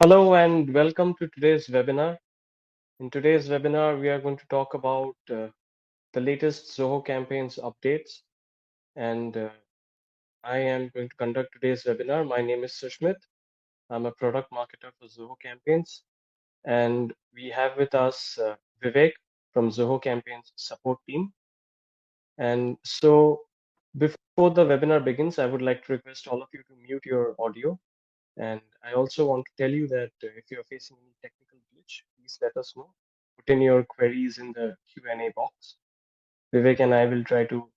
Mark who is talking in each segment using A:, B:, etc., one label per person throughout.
A: Hello and welcome to today's webinar. In today's webinar, we are going to talk about the latest Zoho Campaigns updates. And I am going to conduct today's webinar. My name is Sushmit. I'm a product marketer for Zoho Campaigns. And we have with us Vivek from Zoho Campaigns support team. And so before the webinar begins, I would like to request all of you to mute your audio. And I also want to tell you that if you're facing any technical glitch, please let us know. Put in your queries in the Q&A box. Vivek and I will try to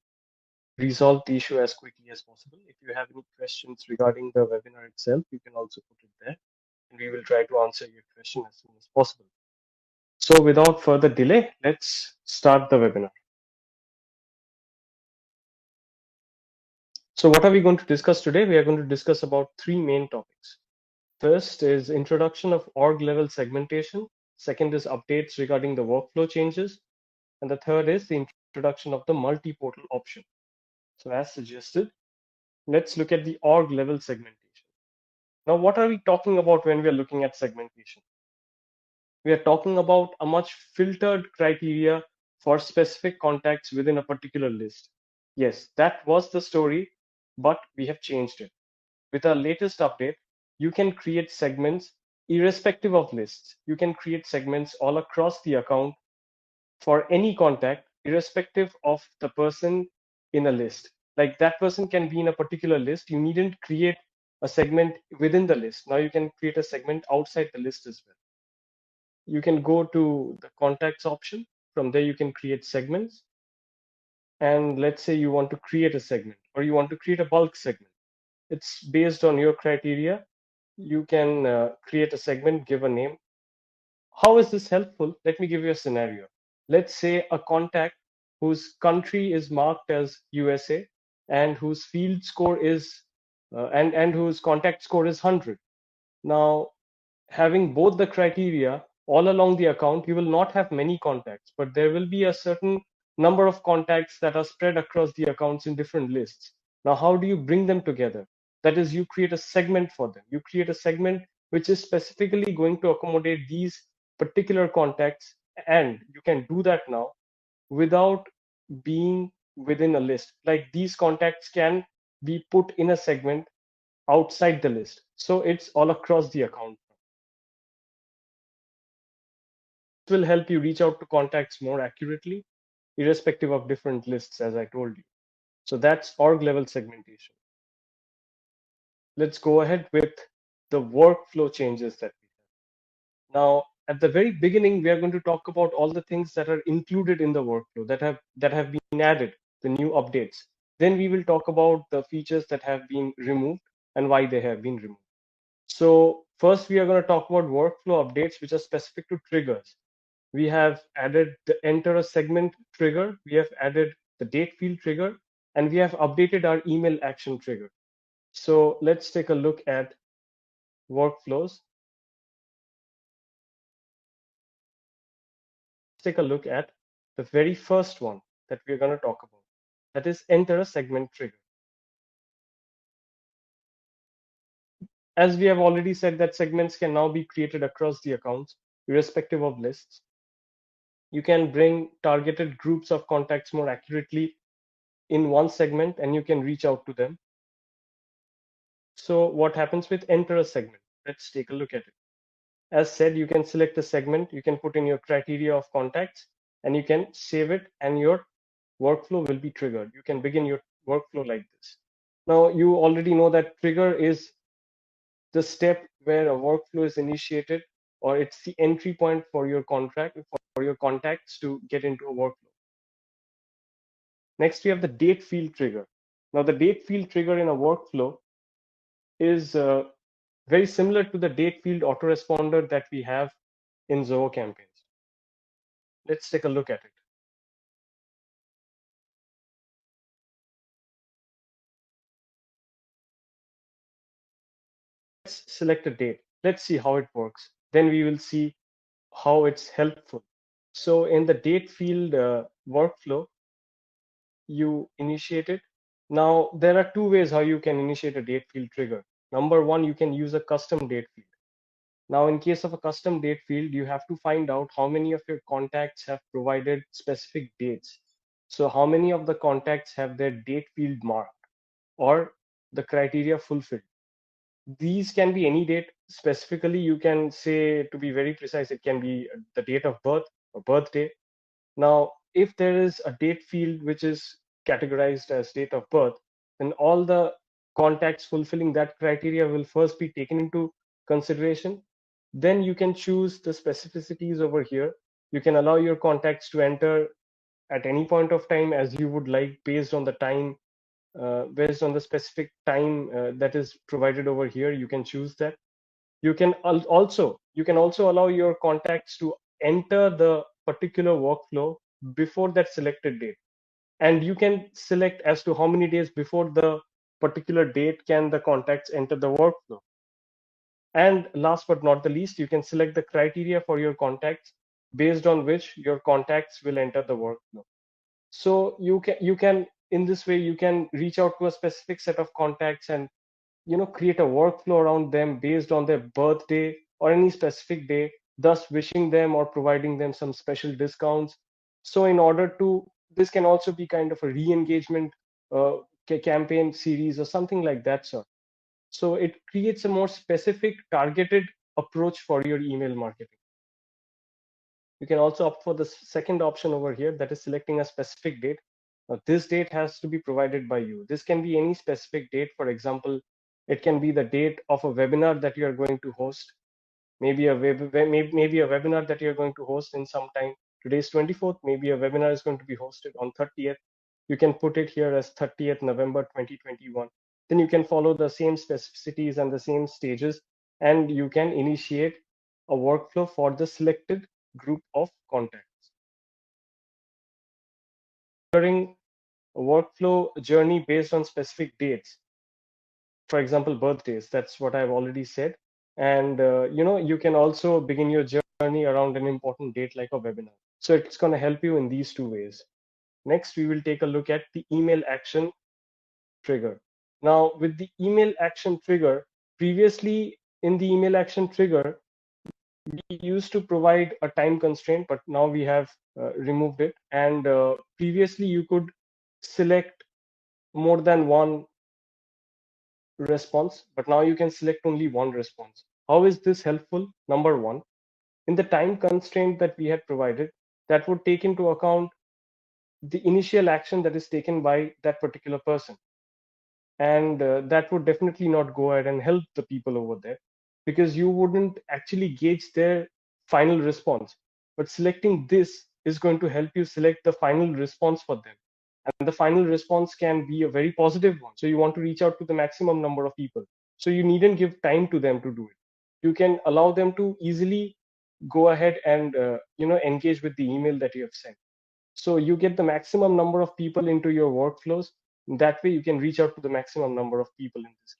A: resolve the issue as quickly as possible. If you have any questions regarding the webinar itself, you can also put it there, and we will try to answer your question as soon as possible. So without further delay, let's start the webinar. So what are we going to discuss today? We are going to discuss about three main topics. First is introduction of org level segmentation. Second is updates regarding the workflow changes. And the third is the introduction of the multi-portal option. So as suggested, let's look at the org level segmentation. Now, what are we talking about when we are looking at segmentation? We are talking about a much filtered criteria for specific contacts within a particular list. Yes, that was the story, but we have changed it. With our latest update, you can create segments irrespective of lists. You can create segments all across the account for any contact, irrespective of the person in a list. Like that person can be in a particular list. You needn't create a segment within the list. Now you can create a segment outside the list as well. You can go to the contacts option. From there, you can create segments. And let's say you want to create a segment or you want to create a bulk segment. It's based on your criteria. You can create a segment, give a name. How is this helpful? Let me give you a scenario. Let's say a contact whose country is marked as USA and whose field score is and whose contact score is 100. Now, having both the criteria all along the account, you will not have many contacts, but there will be a certain number of contacts that are spread across the accounts in different lists. Now, how do you bring them together? That is, you create a segment for them. You create a segment which is specifically going to accommodate these particular contacts, and you can do that now without being within a list. Like these contacts can be put in a segment outside the list. So it's all across the account. Will help you reach out to contacts more accurately, irrespective of different lists, as I told you. So that's org level segmentation. Let's go ahead with the workflow changes that we have. Now, at the very beginning, we are going to talk about all the things that are included in the workflow that have been added, the new updates. Then we will talk about the features that have been removed and why they have been removed. So first, we are going to talk about workflow updates, which are specific to triggers. We have added the enter a segment trigger, we have added the date field trigger, and we have updated our email action trigger. So let's take a look at workflows. Let's take a look at the very first one that we're going to talk about. That is enter a segment trigger. As we have already said that segments can now be created across the accounts, irrespective of lists. You can bring targeted groups of contacts more accurately in one segment and you can reach out to them. So what happens with enter a segment? Let's take a look at it. As said, you can select a segment, you can put in your criteria of contacts, and you can save it, and your workflow will be triggered. You can begin your workflow like this. Now, you already know that trigger is the step where a workflow is initiated, or it's the entry point for your contract, for your contacts to get into a workflow. Next, we have the date field trigger. Now, the date field trigger in a workflow is very similar to the date field autoresponder that we have in Zoho Campaigns. Let's take a look at it. Let's select a date. Let's see how it works. Then we will see how it's helpful. So in the date field workflow, you initiate it. Now, there are two ways how you can initiate a date field trigger. Number one, you can use a custom date field. Now, in case of a custom date field, you have to find out how many of your contacts have provided specific dates. So how many of the contacts have their date field marked or the criteria fulfilled? These can be any date. Specifically, you can say, to be very precise, it can be the date of birth or birthday. Now, if there is a date field which is categorized as date of birth, then all the contacts fulfilling that criteria will first be taken into consideration. Then you can choose the specificities over here. You can allow your contacts to enter at any point of time as you would like, based on the time, based on the specific time that is provided over here. You can choose that. You can also allow your contacts to enter the particular workflow before that selected date, and you can select as to how many days before the particular date can the contacts enter the workflow. And last but not the least, you can select the criteria for your contacts based on which your contacts will enter the workflow. So you can in this way you can reach out to a specific set of contacts and create a workflow around them based on their birthday or any specific day, thus wishing them or providing them some special discounts. So in order to, this can also be kind of a re-engagement uh, campaign series or something like that sort. So it creates a more specific targeted approach for your email marketing. You can also opt for the second option over here, that is selecting a specific date. Now, this date has to be provided by you. This can be any specific date. For example, it can be the date of a webinar that you are going to host. Maybe a webinar that you're going to host in some time. Today's 24th. Maybe a webinar is going to be hosted on 30th. You can put it here as 30th November 2021. Then you can follow the same specificities and the same stages, and you can initiate a workflow for the selected group of contacts. During a workflow journey based on specific dates, for example, birthdays, that's what I've already said. And you can also begin your journey around an important date like a webinar. So it's going to help you in these two ways. Next, we will take a look at the email action trigger. Now, with the email action trigger, previously in the email action trigger, we used to provide a time constraint, but now we have removed it. And previously, you could select more than one response, but now you can select only one response. How is this helpful? Number one, in the time constraint that we had provided, that would take into account the initial action that is taken by that particular person. And that would definitely not go ahead and help the people over there, because you wouldn't actually gauge their final response. But selecting this is going to help you select the final response for them. And the final response can be a very positive one. So you want to reach out to the maximum number of people. So you needn't give time to them to do it. You can allow them to easily go ahead and engage with the email that you have sent. So you get the maximum number of people into your workflows. That way you can reach out to the maximum number of people in this case.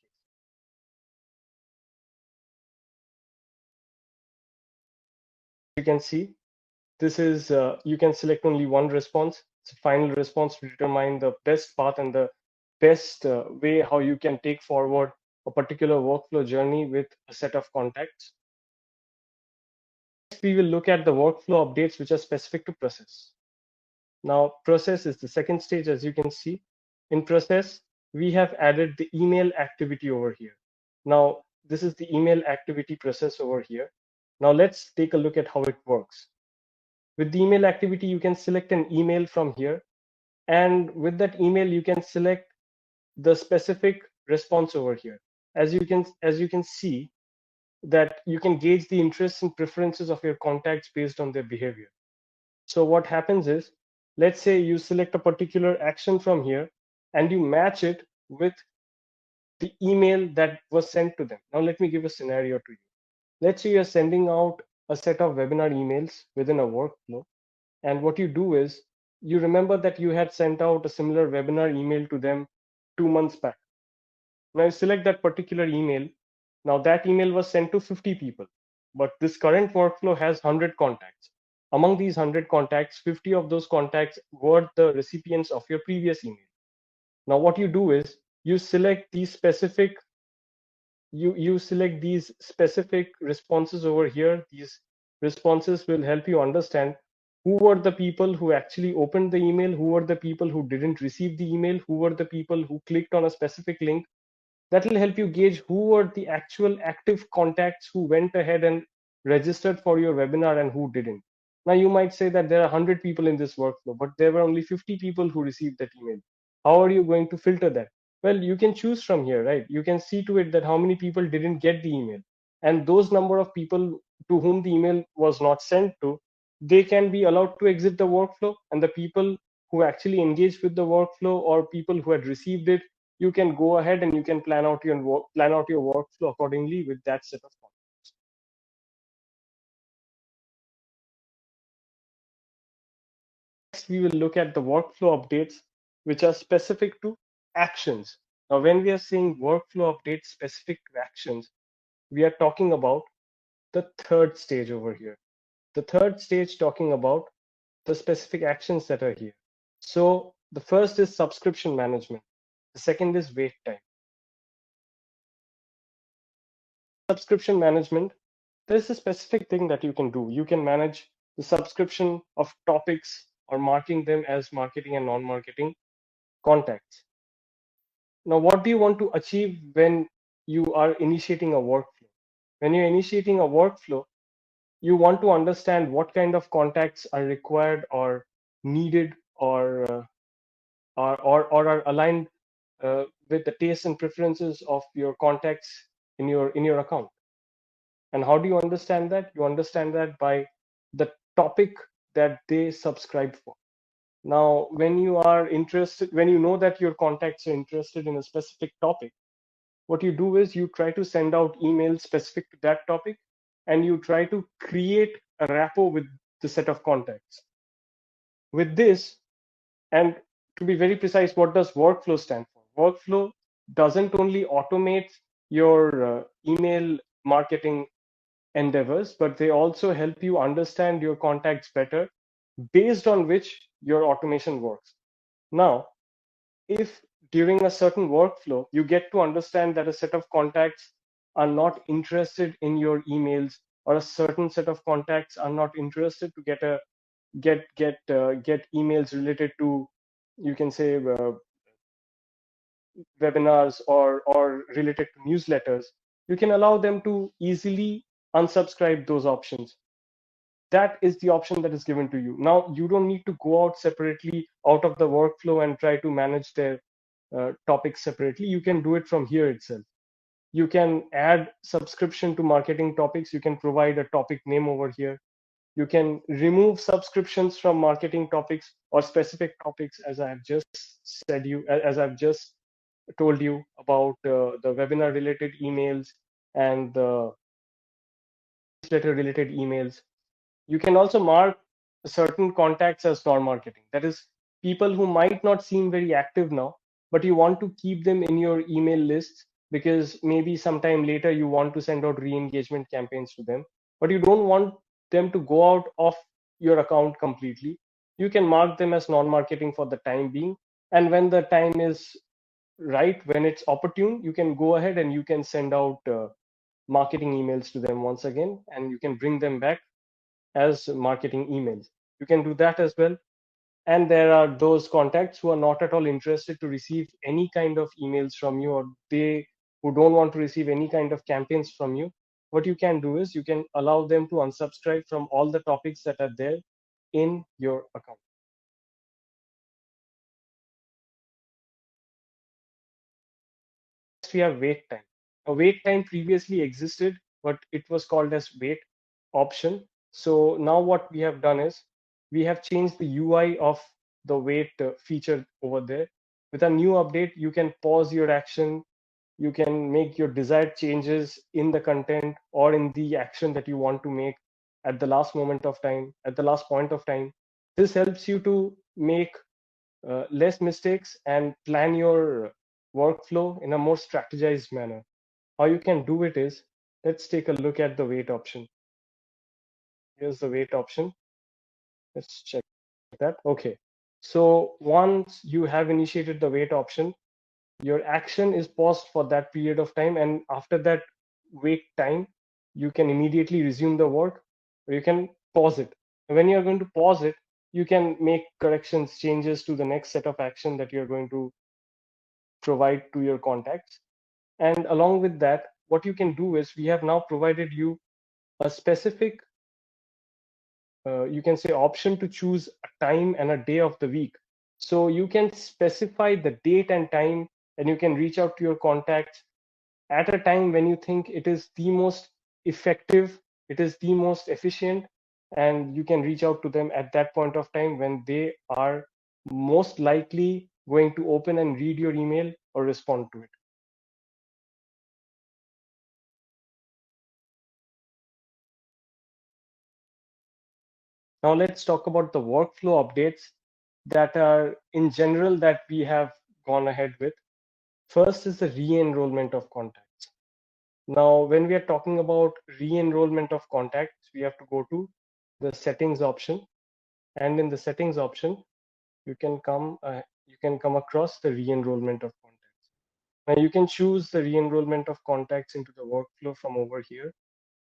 A: You can see this is, you can select only one response. It's a final response to determine the best path and the best way how you can take forward a particular workflow journey with a set of contacts. Next, we will look at the workflow updates which are specific to process. Now, process is the second stage, as you can see. In process, we have added the email activity over here. Now, this is the email activity process over here. Now, let's take a look at how it works. With the email activity, you can select an email from here. And with that email, you can select the specific response over here. As you can see, that you can gauge the interests and preferences of your contacts based on their behavior. So what happens is, let's say you select a particular action from here and you match it with the email that was sent to them. Now, let me give a scenario to you. Let's say you're sending out a set of webinar emails within a workflow. And what you do is, you remember that you had sent out a similar webinar email to them 2 months back. Now you select that particular email. Now that email was sent to 50 people, but this current workflow has 100 contacts. Among these 100 contacts, 50 of those contacts were the recipients of your previous email. Now what you do is, you select these specific you select these specific responses over here. These responses will help you understand who were the people who actually opened the email, who were the people who didn't receive the email, who were the people who clicked on a specific link. That will help you gauge who were the actual active contacts who went ahead and registered for your webinar and who didn't. Now, you might say that there are 100 people in this workflow, but there were only 50 people who received that email. How are you going to filter that? Well, you can choose from here, right? You can see to it that how many people didn't get the email. And those number of people to whom the email was not sent to, they can be allowed to exit the workflow. And the people who actually engaged with the workflow or people who had received it, you can go ahead and you can plan out your workflow accordingly with that set of content. Next, we will look at the workflow updates, which are specific to actions. Now, when we are saying workflow updates specific to actions, we are talking about the third stage over here. The third stage talking about the specific actions that are here. So the first is subscription management. The second is wait time. Subscription management, there's a specific thing that you can do. You can manage the subscription of topics or marking them as marketing and non-marketing contacts. Now, what do you want to achieve when you are initiating a workflow? When you're initiating a workflow, you want to understand what kind of contacts are required or needed or are aligned with the tastes and preferences of your contacts in your account. And how do you understand that? You understand that by the topic that they subscribe for. Now, when you are interested, when you know that your contacts are interested in a specific topic, what you do is you try to send out emails specific to that topic, and you try to create a rapport with the set of contacts. With this, and to be very precise, what does workflow stand for? Workflow doesn't only automate your email marketing endeavors, but they also help you understand your contacts better, based on which your automation works. Now, if during a certain workflow you get to understand that a set of contacts are not interested in your emails, or a certain set of contacts are not interested to get emails related to, you can say, webinars or related to newsletters, you can allow them to easily unsubscribe those options. That is the option that is given to you. Now, you don't need to go out separately out of the workflow and try to manage their topics separately. You can do it from here itself. You can add subscription to marketing topics. You can provide a topic name over here. You can remove subscriptions from marketing topics or specific topics, as I've just as I've just told you about the webinar related emails and the newsletter related emails. You can also mark certain contacts as non-marketing. That is, people who might not seem very active now, but you want to keep them in your email lists because maybe sometime later you want to send out re-engagement campaigns to them, but you don't want them to go out of your account completely. You can mark them as non-marketing for the time being. And when the time is right, when it's opportune, you can go ahead and you can send out marketing emails to them once again, and you can bring them back as marketing emails. You can do that as well. And there are those contacts who are not at all interested to receive any kind of emails from you, or they who don't want to receive any kind of campaigns from you. What you can do is you can allow them to unsubscribe from all the topics that are there in your account. Next, we have wait time. A wait time previously existed, but it was called as wait option. So now what we have done is we have changed the UI of the wait feature over there. With a new update, you can pause your action. You can make your desired changes in the content or in the action that you want to make at the last moment of time, at the last point of time. This helps you to make less mistakes and plan your workflow in a more strategized manner. How you can do it is, let's take a look at the wait option. Here's the wait option. Let's check that. Okay. So once you have initiated the wait option, your action is paused for that period of time, and after that wait time, you can immediately resume the work, or you can pause it. When you're going to pause it, you can make corrections, changes to the next set of action that you're going to provide to your contacts. And along with that, what you can do is we have now provided you a specific, you can say, option to choose a time and a day of the week. So you can specify the date and time, and you can reach out to your contacts at a time when you think it is the most effective, it is the most efficient, and you can reach out to them at that point of time when they are most likely going to open and read your email or respond to it. Now let's talk about the workflow updates that are in general that we have gone ahead with. First is the re-enrollment of contacts. Now, when we are talking about re-enrollment of contacts, we have to go to the settings option, and in the settings option, you can come across the re-enrollment of contacts. Now, you can choose the re-enrollment of contacts into the workflow from over here.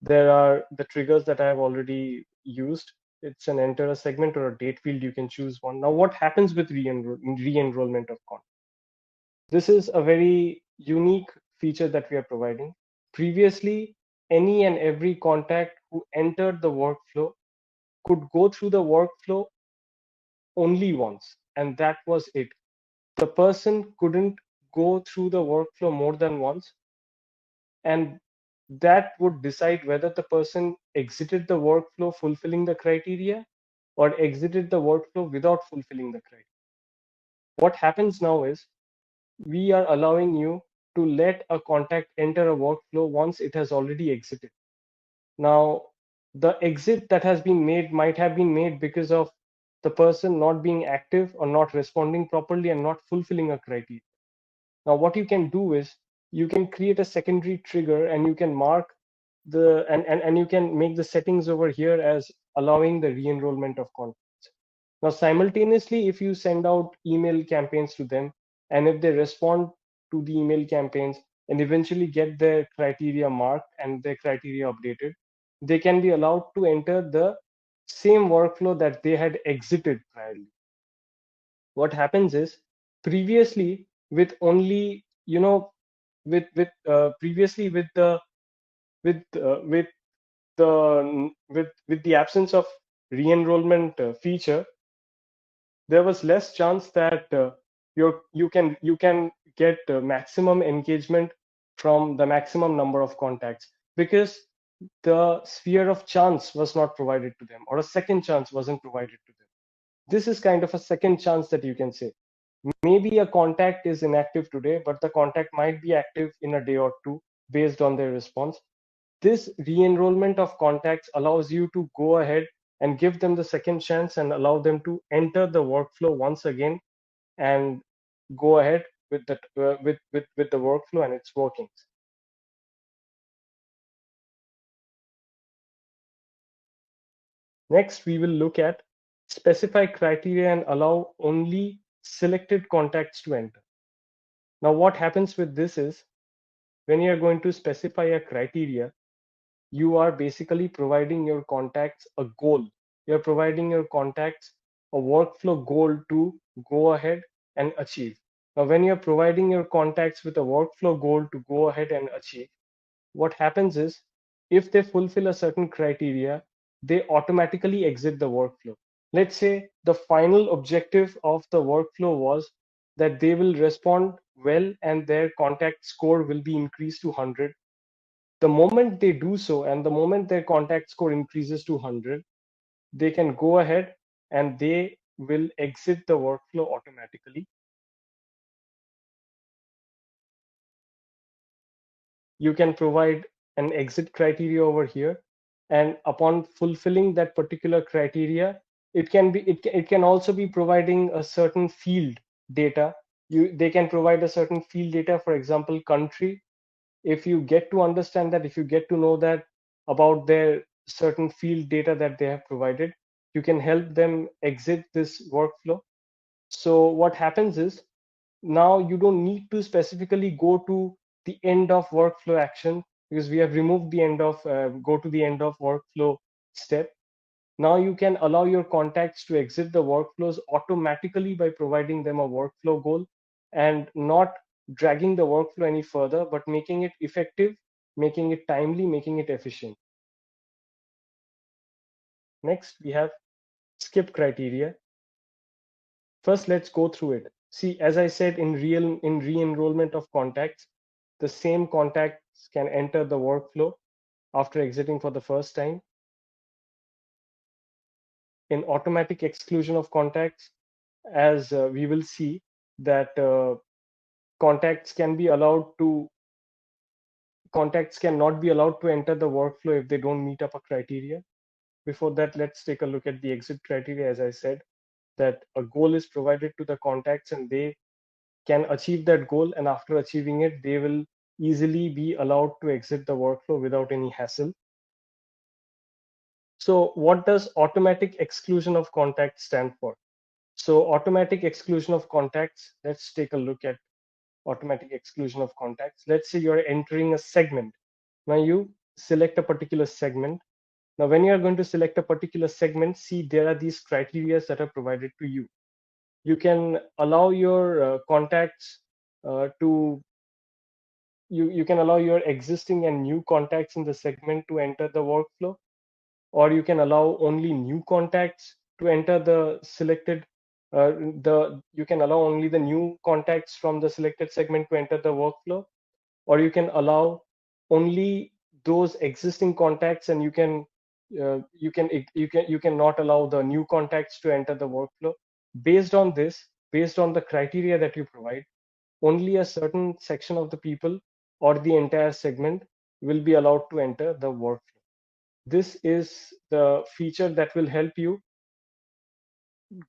A: There are the triggers that I have already used. It's an enter a segment or a date field. You can choose one. Now, what happens with re-enrollment of contacts? This is a very unique feature that we are providing. Previously, any and every contact who entered the workflow could go through the workflow only once, and that was it. The person couldn't go through the workflow more than once, and that would decide whether the person exited the workflow fulfilling the criteria or exited the workflow without fulfilling the criteria. What happens now is we are allowing you to let a contact enter a workflow once it has already exited. Now, the exit that has been made might have been made because of the person not being active or not responding properly and not fulfilling a criteria. Now, what you can do is you can create a secondary trigger, and you can mark and you can make the settings over here as allowing the re-enrollment of contacts. Now, simultaneously, if you send out email campaigns to them, and if they respond to the email campaigns and eventually get their criteria marked and their criteria updated, they can be allowed to enter the same workflow that they had exited priorly. What happens is previously with only, with previously with with the absence of re-enrollment feature, there was less chance that you can get maximum engagement from the maximum number of contacts, because the sphere of chance was not provided to them, or a second chance wasn't provided to them. This is kind of a second chance that you can say. Maybe a contact is inactive today, but the contact might be active in a day or two based on their response. This re-enrollment of contacts allows you to go ahead and give them the second chance and allow them to enter the workflow once again and go ahead with with the workflow and its workings. Next, we will look at specify criteria and allow only selected contacts to enter. Now, what happens with this is when you are going to specify a criteria, you are basically providing your contacts a goal. You're providing your contacts a workflow goal to go ahead and achieve. Now, when you're providing your contacts with a workflow goal to go ahead and achieve, what happens is if they fulfill a certain criteria, they automatically exit the workflow. Let's say the final objective of the workflow was that they will respond well and their contact score will be increased to 100. The moment they do so, and the moment their contact score increases to 100, they can go ahead and they will exit the workflow automatically. You can provide an exit criteria over here, and upon fulfilling that particular criteria, it can also be providing a certain field data. They can provide a certain field data, for example country. If you get to understand that, if you get to know that about their certain field data that they have provided, you can help them exit this workflow. So what happens is now you don't need to specifically go to the end of workflow action, because we have removed the end of go to the end of workflow step. Now you can allow your contacts to exit the workflows automatically by providing them a workflow goal and not dragging the workflow any further, but making it effective, making it timely, making it efficient. Next, we have skip criteria. First, let's go through it. See, as I said, in re-enrollment of contacts, the same contacts can enter the workflow after exiting for the first time. In automatic exclusion of contacts, as we will see that contacts cannot be allowed to enter the workflow if they don't meet up a criteria. Before that, let's take a look at the exit criteria. As I said, that a goal is provided to the contacts and they can achieve that goal, and after achieving it, they will easily be allowed to exit the workflow without any hassle. So what does automatic exclusion of contacts stand for? So automatic exclusion of contacts, let's take a look at automatic exclusion of contacts. Let's say you're entering a segment. Now you select a particular segment. Now, when you're going to select a particular segment, see, there are these criteria that are provided to you. You can allow your contacts to you can allow your existing and new contacts in the segment to enter the workflow, or you can allow only new contacts to enter the selected you can allow only the new contacts from the selected segment to enter the workflow, or you can allow only those existing contacts, and you can not allow the new contacts to enter the workflow. Based on this, based on the criteria that you provide, only a certain section of the people or the entire segment will be allowed to enter the workflow. This is the feature that will help you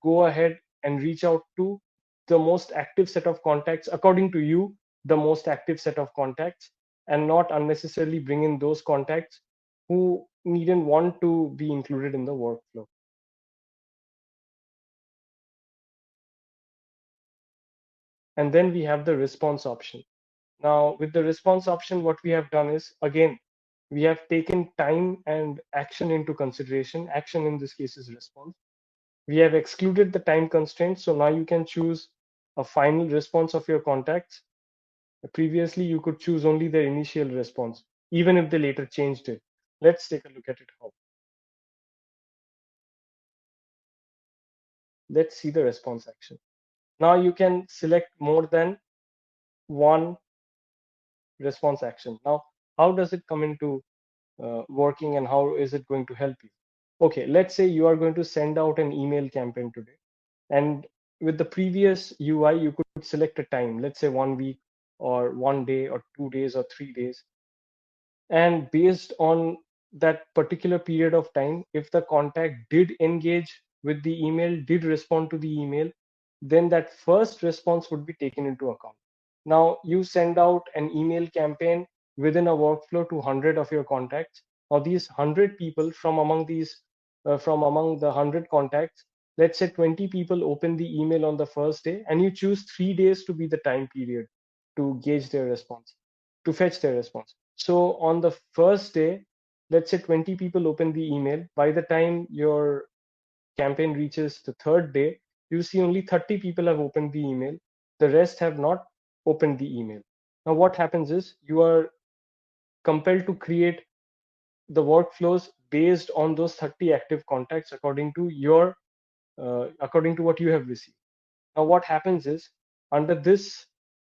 A: go ahead and reach out to the most active set of contacts, according to you, the most active set of contacts, and not unnecessarily bring in those contacts who needn't want to be included in the workflow. And then we have the response option. Now, with the response option, what we have done is, again, we have taken time and action into consideration. Action in this case is response. We have excluded the time constraint. So now you can choose a final response of your contacts. Previously, you could choose only the initial response, even if they later changed it. Let's take a look at it how. Let's see the response action. Now you can select more than one response action. Now, how does it come into working, and how is it going to help you? Okay, let's say you are going to send out an email campaign today. And with the previous UI, you could select a time, let's say 1 week or 1 day or 2 days or 3 days. And based on that particular period of time, if the contact did engage with the email, did respond to the email, then that first response would be taken into account. Now you send out an email campaign within a workflow to 100 of your contacts. Now these 100 people from among the 100 contacts, let's say 20 people open the email on the first day, and you choose 3 days to be the time period to gauge their response, to fetch their response. So on the first day, let's say 20 people open the email. By the time your campaign reaches the third day, you see only 30 people have opened the email. The rest have not opened the email. Now, what happens is you are compelled to create the workflows based on those 30 active contacts according to what you have received. Now, what happens is, under this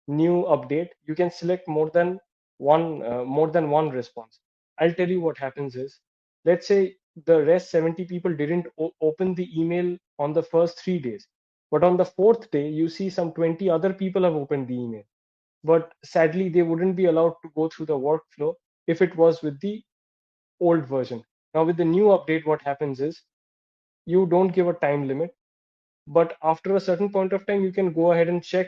A: new update, you can select more than one response. I'll tell you what happens is, let's say the rest 70 people didn't open the email on the first 3 days, but on the fourth day, you see some 20 other people have opened the email. But sadly, they wouldn't be allowed to go through the workflow if it was with the old version. Now, with the new update, what happens is you don't give a time limit, but after a certain point of time, you can go ahead and check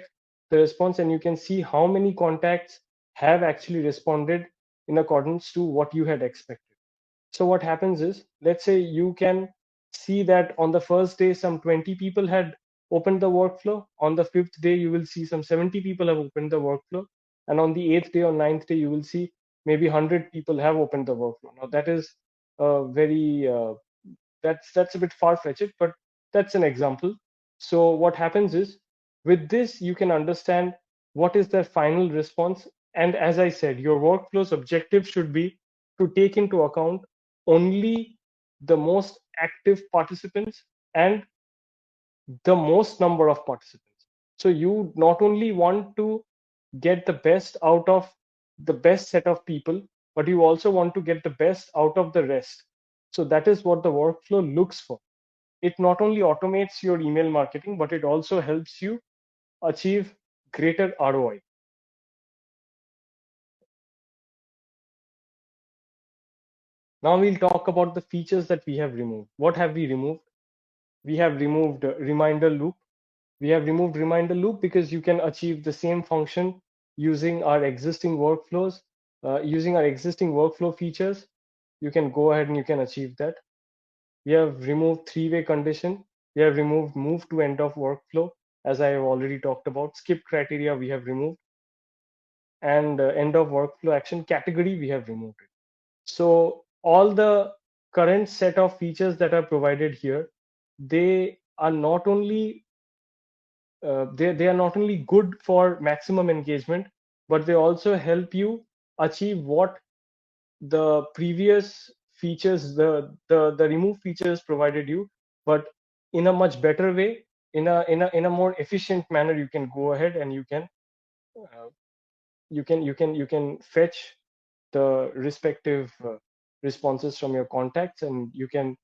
A: the response, and you can see how many contacts have actually responded in accordance to what you had expected. So what happens is, let's say you can see that on the first day some 20 people had opened the workflow. On the fifth day, you will see some 70 people have opened the workflow. And on the eighth day or ninth day, you will see maybe 100 people have opened the workflow. Now, that is very, that's a bit far-fetched, but that's an example. So what happens is, with this, you can understand what is their final response. And as I said, your workflow's objective should be to take into account only the most active participants and the most number of participants. So you not only want to get the best out of the best set of people, but you also want to get the best out of the rest. So that is what the workflow looks for. It not only automates your email marketing, but it also helps you achieve greater ROI. Now we'll talk about the features that we have removed. What have we removed? We have removed reminder loop. We have removed reminder loop because you can achieve the same function using our existing workflows, using our existing workflow features. You can go ahead and you can achieve that. We have removed three-way condition. We have removed move to end of workflow, as I have already talked about. Skip criteria we have removed, and end of workflow action category we have removed it. So all the current set of features that are provided here, they are not only they are not only good for maximum engagement, but they also help you achieve what the previous features, the remove features provided you, but in a much better way, in a more efficient manner. You can go ahead and uh, you can fetch the respective responses from your contacts, and you can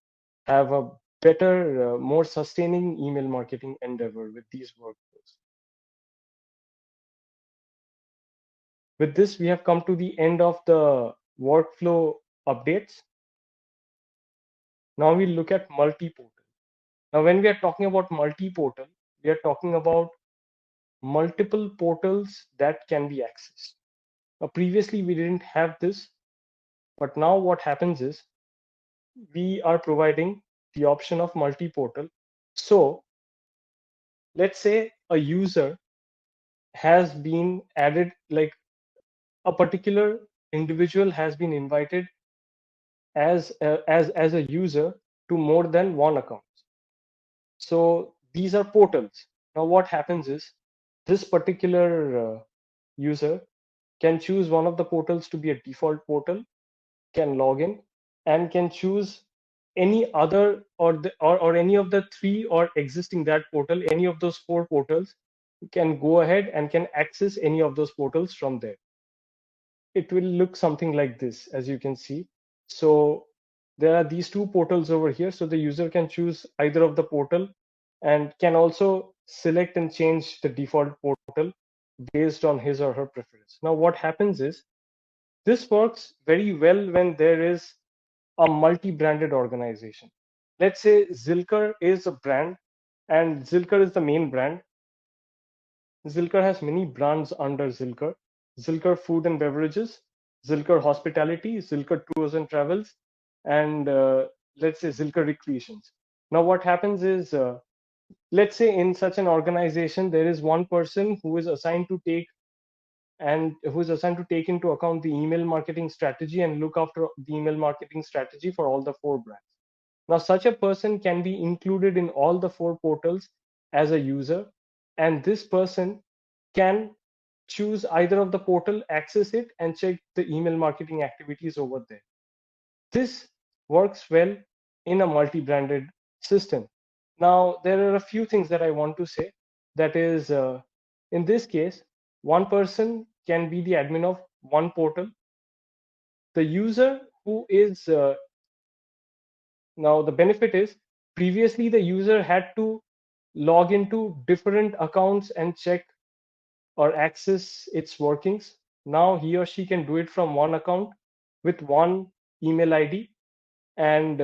A: have a better, more sustaining email marketing endeavor with these workflows. With this, we have come to the end of the workflow updates. Now we'll look at multi-portal. Now, when we are talking about multi-portal, we are talking about multiple portals that can be accessed. Now, previously, we didn't have this, but now what happens is we are providing the option of multi-portal. So let's say a user has been added, like a particular individual has been invited as a user to more than one account. So these are portals. Now what happens is this particular user can choose one of the portals to be a default portal, can log in, and can choose any other or any of the three or existing that portal, any of those four portals, can go ahead and can access any of those portals from there. It will look something like this, as you can see. So there are these two portals over here. So the user can choose either of the portal and can also select and change the default portal based on his or her preference. Now, what happens is this works very well when there is a multi-branded organization. Let's say Zilker is a brand and Zilker is the main brand. Zilker has many brands under Zilker. Zilker Food and Beverages, Zilker Hospitality, Zilker Tours and Travels, and let's say Zilker Recreations. Now, what happens is, let's say in such an organization, there is one person who is assigned to take into account the email marketing strategy and look after the email marketing strategy for all the four brands. Now, such a person can be included in all the four portals as a user, and this person can choose either of the portal, access it, and check the email marketing activities over there. This works well in a multi-branded system. Now, there are a few things that I want to say. That is, in this case, one person can be the admin of one portal. The user who is now the benefit is previously the user had to log into different accounts and check or access its workings. Now he or she can do it from one account with one email ID, and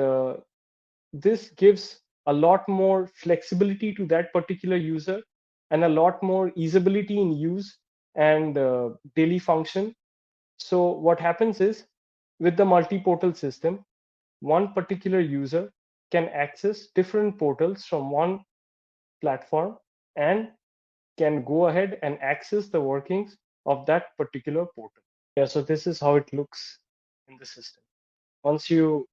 A: this gives a lot more flexibility to that particular user and a lot more easeability in use and daily function. So what happens is with the multi-portal system, one particular user can access different portals from one platform and can go ahead and access the workings of that particular portal. Yeah, so this is how it looks in the system. Once you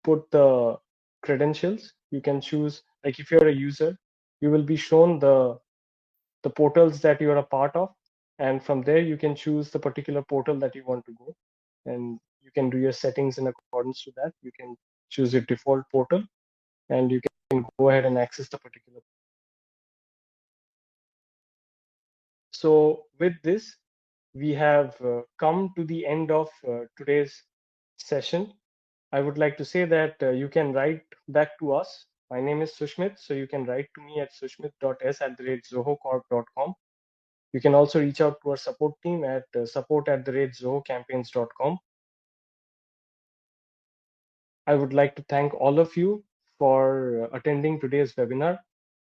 A: put the credentials, you can choose, like if you're a user, you will be shown the portals that you're a part of, and from there you can choose the particular portal that you want to go, and you can do your settings in accordance to that. You can choose your default portal, and you can go ahead and access the particular. So with this, we have come to the end of today's session. I would like to say that you can write back to us. My name is Sushmit, so you can write to me at sushmit.s@zohocorp.com. You can also reach out to our support team at support@zohocampaigns.com. I would like to thank all of you for attending today's webinar.